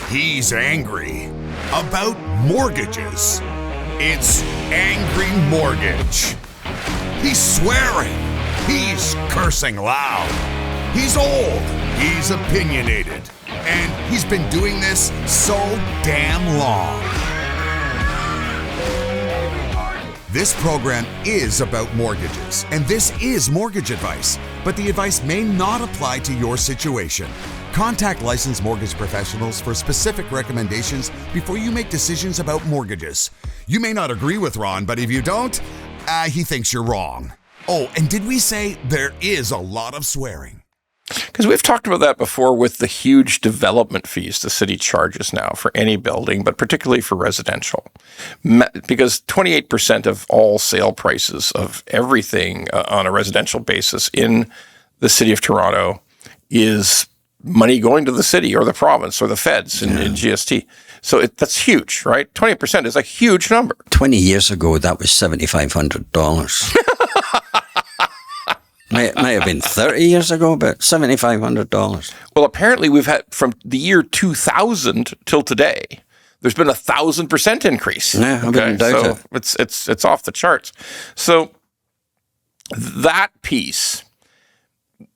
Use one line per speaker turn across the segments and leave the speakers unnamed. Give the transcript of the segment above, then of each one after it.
He's angry about mortgages. It's Angry Mortgage. He's swearing. He's cursing loud. He's old. He's opinionated. And he's been doing this so damn long. This program is about mortgages, and this is mortgage advice, but the advice may not apply to your situation. Contact licensed mortgage professionals for specific recommendations before you make decisions about mortgages. You may not agree with Ron, but if you don't, he thinks you're wrong. Oh, and did we say there is a lot of swearing?
Because we've talked about that before with the huge development fees the city charges now for any building, but particularly for residential. Because 28% of all sale prices of everything on a residential basis in the city of Toronto is money going to the city or the province or the feds in GST. So that's huge, right? 20% is a huge number.
20 years ago, that was $7,500. Might have been 30 years ago, but $7,500.
Well, apparently we've had from the year 2000 till today, there's been 1,000% increase.
Yeah, I wouldn't doubt
it. It's off the charts. So that piece,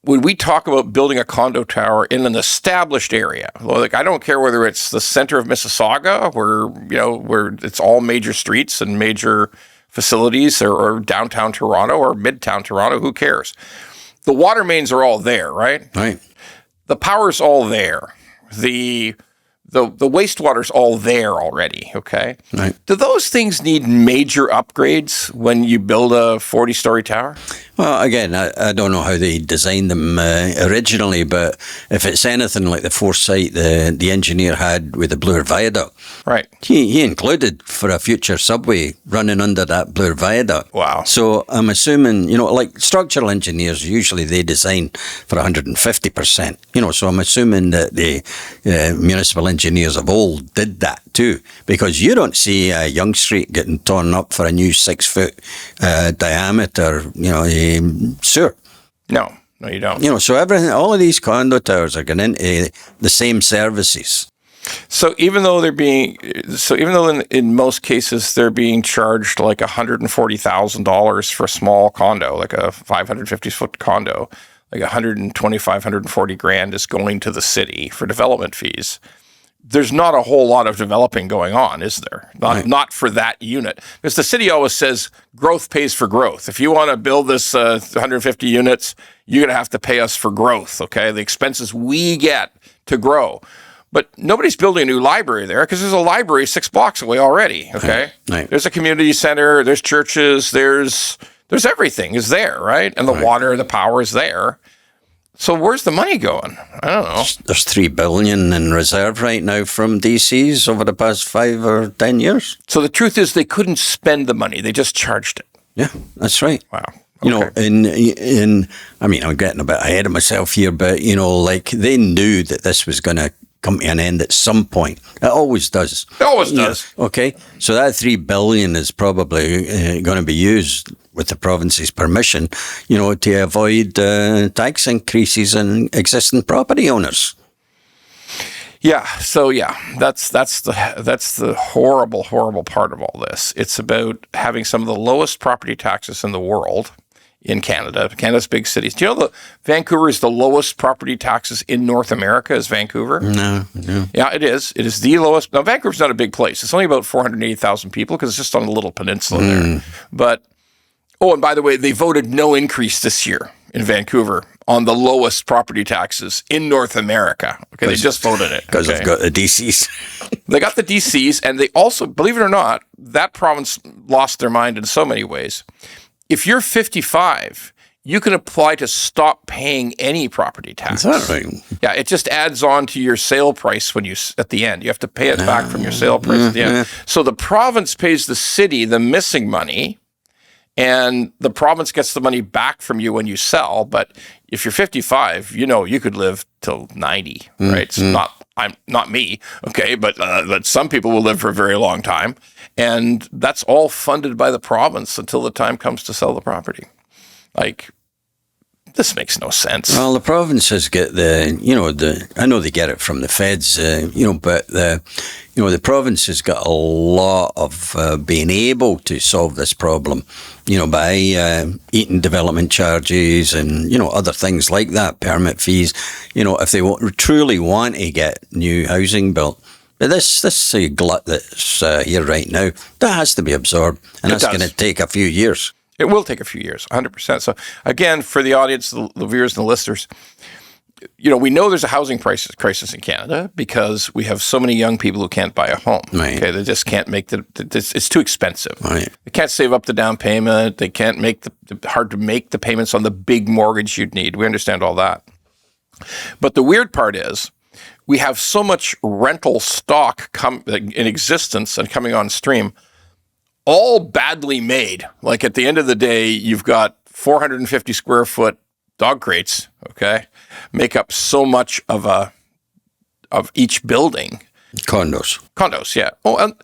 when we talk about building a condo tower in an established area, like I don't care whether it's the center of Mississauga, where it's all major streets and major facilities or downtown Toronto or midtown Toronto, who cares? The water mains are all there, right?
Right.
The power's all there. The wastewater's all there already, okay?
Right.
Do those things need major upgrades when you build a 40-story tower?
Well, again, I don't know how they designed them originally, but if it's anything like the foresight the engineer had with the Bloor Viaduct,
right?
He included for a future subway running under that Bloor Viaduct.
Wow.
So I'm assuming, like structural engineers, usually they design for 150%, so I'm assuming that the municipal engineers of old did that too, because you don't see a Yonge Street getting torn up for a new 6-foot diameter, sewer.
No, you don't.
So all of these condo towers are going into the same services.
So even though in most cases they're being charged like $140,000 for a small condo, like a 550-foot condo, like 125, 140 grand is going to the city for development fees. There's not a whole lot of developing going on, is there? Not for that unit. Because the city always says growth pays for growth. If you want to build this 150 units, you're going to have to pay us for growth, okay? The expenses we get to grow. But nobody's building a new library there because there's a library 6 blocks away already, okay?
Right.
There's a community center, there's churches, there's everything is there, right? And the water, the power is there. So where's the money going? I don't know.
There's $3 billion in reserve right now from DCs over the past 5 or 10 years.
So the truth is they couldn't spend the money. They just charged it.
Yeah, that's right.
Wow. Okay.
I'm getting a bit ahead of myself here, but, they knew that this was going to come to an end at some point. It always does.
It always does.
Okay. So that $3 billion is probably going to be used with the province's permission, to avoid tax increases on existing property owners.
Yeah. So that's the horrible, horrible part of all this. It's about having some of the lowest property taxes in the world in Canada. Canada's big cities. Do you know that Vancouver is the lowest property taxes in North America is Vancouver?
No.
Yeah, it is. It is the lowest. Now, Vancouver's not a big place. It's only about 480,000 people because it's just on a little peninsula there. But, and by the way, they voted no increase this year in Vancouver on the lowest property taxes in North America. Okay, they just voted it.
Because they've got the DCs.
They got the DCs, and they also, believe it or not, that province lost their mind in so many ways. If you're 55, you can apply to stop paying any property tax.
Is that right?
Yeah, it just adds on to your sale price at the end. You have to pay it back from your sale price at the end. So the province pays the city the missing money, and the province gets the money back from you when you sell. But if you're 55, you could live till 90, right? It's not me, okay, but some people will live for a very long time, and that's all funded by the province until the time comes to sell the property. Like, this makes no sense.
Well, the provinces get I know they get it from the feds, but the provinces got a lot of being able to solve this problem, by eating development charges and, other things like that, permit fees, if they truly want to get new housing built. But this glut that's here right now, that has to be absorbed, and that's going to take a few years.
It will take a few years, 100%. So again, for the audience, the viewers and the listeners, we know there's a housing crisis in Canada because we have so many young people who can't buy a home.
Right.
Okay, they just can't make it's too expensive.
Right.
They can't save up the down payment. They can't make hard to make the payments on the big mortgage you'd need. We understand all that. But the weird part is we have so much rental stock in existence and coming on stream, all badly made. Like at the end of the day, you've got 450 square foot dog crates, okay, make up so much of each building. Condos, yeah. Oh, and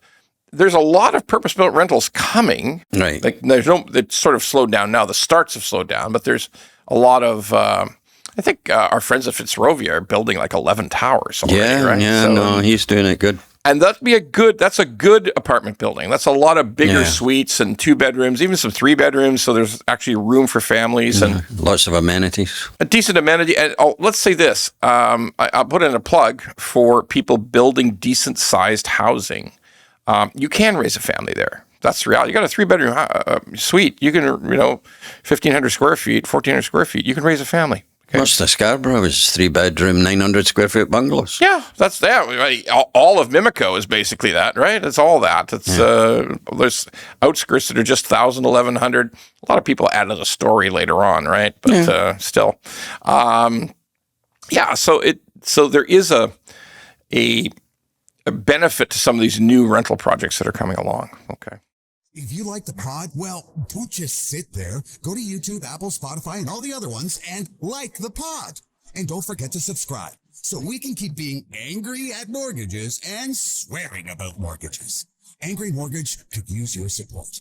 there's a lot of purpose-built rentals coming.
Right.
Like it's sort of slowed down now. The starts have slowed down, but there's a lot of. I think our friends at Fitzrovia are building like 11 towers already, right?
Yeah, no, he's doing it good.
And that's a good apartment building. That's a lot of bigger suites and 2 bedrooms, even some 3 bedrooms. So there's actually room for families and
lots of amenities.
A decent amenity. And let's say this. I'll put in a plug for people building decent sized housing. You can raise a family there. That's the reality. You got a 3-bedroom suite. You can, 1,500 square feet, 1,400 square feet. You can raise a family. Okay.
Most of Scarborough is 3-bedroom, 900 square foot bungalows.
Yeah, that's that. All of Mimico is basically that, right? It's all that. It's there's outskirts that are just 1,000, 1,100. A lot of people added a story later on, right? But still, So there is a benefit to some of these new rental projects that are coming along. Okay.
If you like the pod, well, don't just sit there. Go to YouTube, Apple, Spotify, and all the other ones and like the pod. And don't forget to subscribe so we can keep being angry at mortgages and swearing about mortgages. Angry Mortgage could use your support.